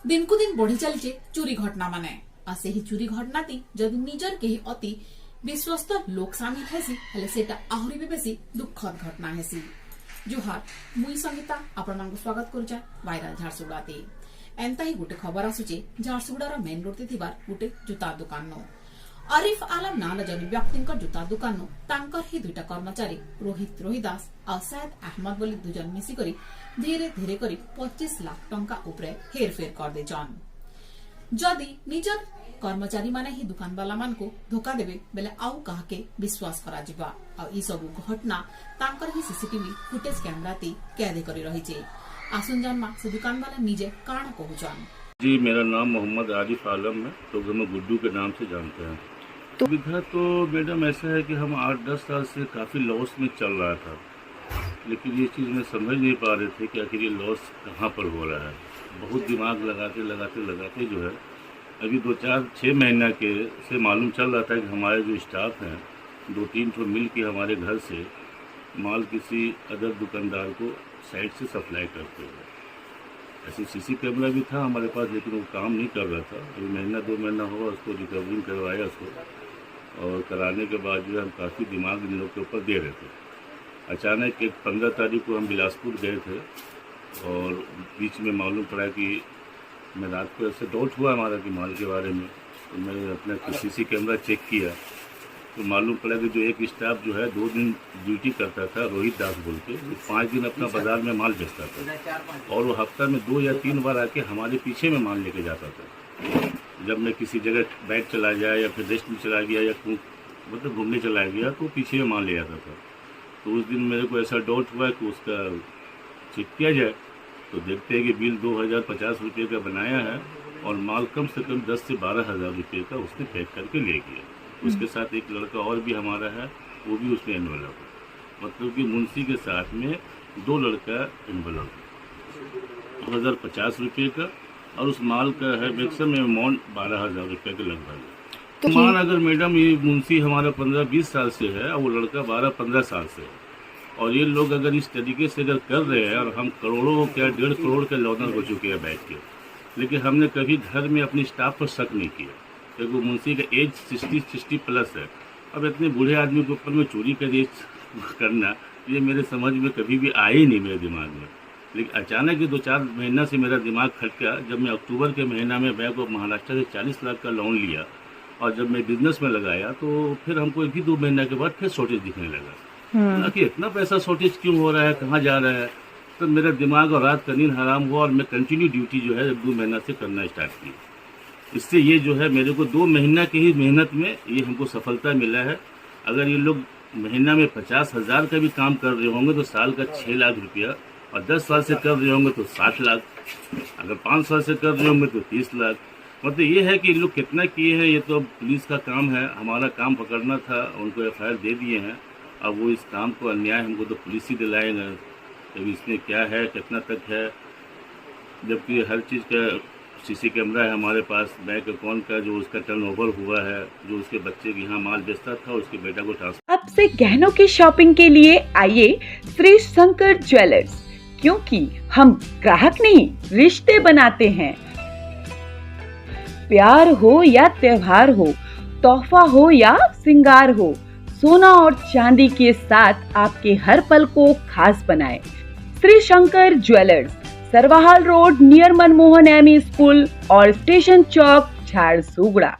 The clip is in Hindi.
दिन को दिन बढ़ी चलचे चोरी घटना माने से ही चोरी घटना ती जदि निजर के अति विश्वस्त लोक सामिल हेसी हेले सेटा आहुरी भी बेसी दुखद घटना हेसी। जुहार मुई संगीता आपण मानक स्वागत करूचा वायरल झारसुगुड़ाते। एंता ही गुटे खबर आसुचे झारसुगुड़ार मेन रोड ते थिबार गुटे जूता दुकान नो आरिफ आलम नाम जनी व्यक्ति जूता दुकान नो तांकर ही दुईटा कर्मचारी रोहित रोहिदास और सैयद अहमद बोली दुजन मिसिकरी धीरे धीरे करी 25 लाख टंका उपरे हेरफेर कर दे जान। जदि निजर कर्मचारी माने ही दुकान वाला मान को धोखा देबे बेले आउ काहके विश्वास करा जिबा और ई सब घटना तांकर ही सीसीटीवी फुटेज कैमरा ते कैद करी रहिचे। आसुन जानमा से दुकान वाला निजे काण कहूचन। जी मेरा नाम मोहम्मद आरिफ आलम है, तो हम गुड्डू के नाम से जानते हैं। तो विधा तो मैडम ऐसा है कि हम 8-10 साल से काफ़ी लॉस में चल रहा था, लेकिन ये चीज़ में समझ नहीं पा रहे थे कि आखिर ये लॉस कहाँ पर हो रहा है। बहुत दिमाग लगाते जो है अभी 2-4-6 महीना के से मालूम चल रहा था कि हमारे जो स्टाफ हैं 2-3 ठो मिल के हमारे घर से माल किसी अदर दुकानदार को साइड से सप्लाई करते हैं। ऐसे सीसी कैमरा भी था हमारे पास, लेकिन वो काम नहीं कर रहा था। अभी 1-2 महीना हुआ उसको रिकवरिंग करवाया उसको, और कराने के बाद जो है हम काफ़ी दिमाग इन लोग के ऊपर दे रहे थे। अचानक एक 15 तारीख को हम बिलासपुर गए थे और बीच में मालूम पड़ा कि मैं रात को ऐसे डाउट हुआ हमारा कि माल के बारे में, तो मैंने अपना सीसी कैमरा चेक किया तो मालूम पड़ा कि जो एक स्टाफ जो है 2 दिन ड्यूटी करता था रोहित दास बोल के, वो 5 दिन अपना बाजार में माल बेचता था और वो हफ्ता में 2 या 3 बार आके हमारे पीछे में माल लेके जाता था। जब मैं किसी जगह बैठ चला जाए या फिर रेस्ट में चला गया या मतलब घूमने चला गया तो पीछे में माल ले आता था। तो उस दिन मेरे को ऐसा डाउट हुआ कि उसका चेक किया जाए, तो देखते हैं कि बिल 2050 रुपये का बनाया है और माल कम से कम 10 से 12 हज़ार रुपये का उसने पैक करके ले गया। उसके साथ एक लड़का और भी हमारा है, वो भी उसमें इन्वॉल्व है। मतलब कि मुंशी के साथ में 2 लड़का इन्वॉल्व है। 2050 रुपये का और उस माल का है मैक्सिमम अमाउंट 12,000 रुपये के लगभग। तो मान अगर मैडम ये मुंशी हमारा 15-20 साल से है और वो लड़का 12-15 साल से है, और ये लोग अगर इस तरीके से अगर कर रहे हैं, और हम करोड़ों क्या 1.5 करोड़ के लॉनर हो चुके हैं बैठ के, लेकिन हमने कभी घर में अपने स्टाफ पर शक नहीं किया क्योंकि मुंशी का एज 60 प्लस है। अब इतने बूढ़े आदमी के ऊपर में चोरी का रेस करना ये मेरे समझ में कभी भी आया ही नहीं मेरे दिमाग में। लेकिन अचानक ही 2-4 महीना से मेरा दिमाग खटका जब मैं अक्टूबर के महीना में बैंक ऑफ महाराष्ट्र से 40 लाख का लोन लिया, और जब मैं बिजनेस में लगाया तो फिर हमको 1-2 महीना के बाद फिर शॉर्टेज दिखने लगा कि इतना पैसा शॉर्टेज क्यों हो रहा है, कहाँ जा रहा है। तो मेरा दिमाग और रात का नींद हराम हुआ और मैं कंटिन्यू ड्यूटी जो है 2 महीना से करना स्टार्ट की। इससे ये जो है मेरे को 2 महीना की ही मेहनत में ये हमको सफलता मिला है। अगर ये लोग महीना में 50,000 का भी काम कर रहे होंगे तो साल का 6 लाख रुपया, और 10 साल से कर रहे होंगे तो 60 लाख, अगर 5 साल से कर रहे होंगे तो 30 लाख। मतलब ये है कि लोग कितना किए हैं ये तो पुलिस का काम है, हमारा काम पकड़ना था, उनको FIR दे दिए हैं। अब वो इस काम को अन्याय हमको तो पुलिस ही दिलाएगा, तभी इसमें क्या है कितना तक है, जबकि हर चीज़ का सीसी कैमरा है हमारे पास। बैंक अकाउंट का जो उसका टर्नओवर हुआ है, जो उसके बच्चे के यहाँ माल बेचता था उसके बेटा को ट्रांसफर। अब से गहनों की शॉपिंग के लिए आइए श्री शंकर ज्वेलर्स, क्योंकि हम ग्राहक नहीं रिश्ते बनाते हैं। प्यार हो या त्योहार हो, तोहफा हो या सिंगार हो, सोना और चांदी के साथ आपके हर पल को खास बनाए। Shri Shankar jewellers, Sarwahal road near Manmohan ME school और स्टेशन चौक, झारसुगुड़ा।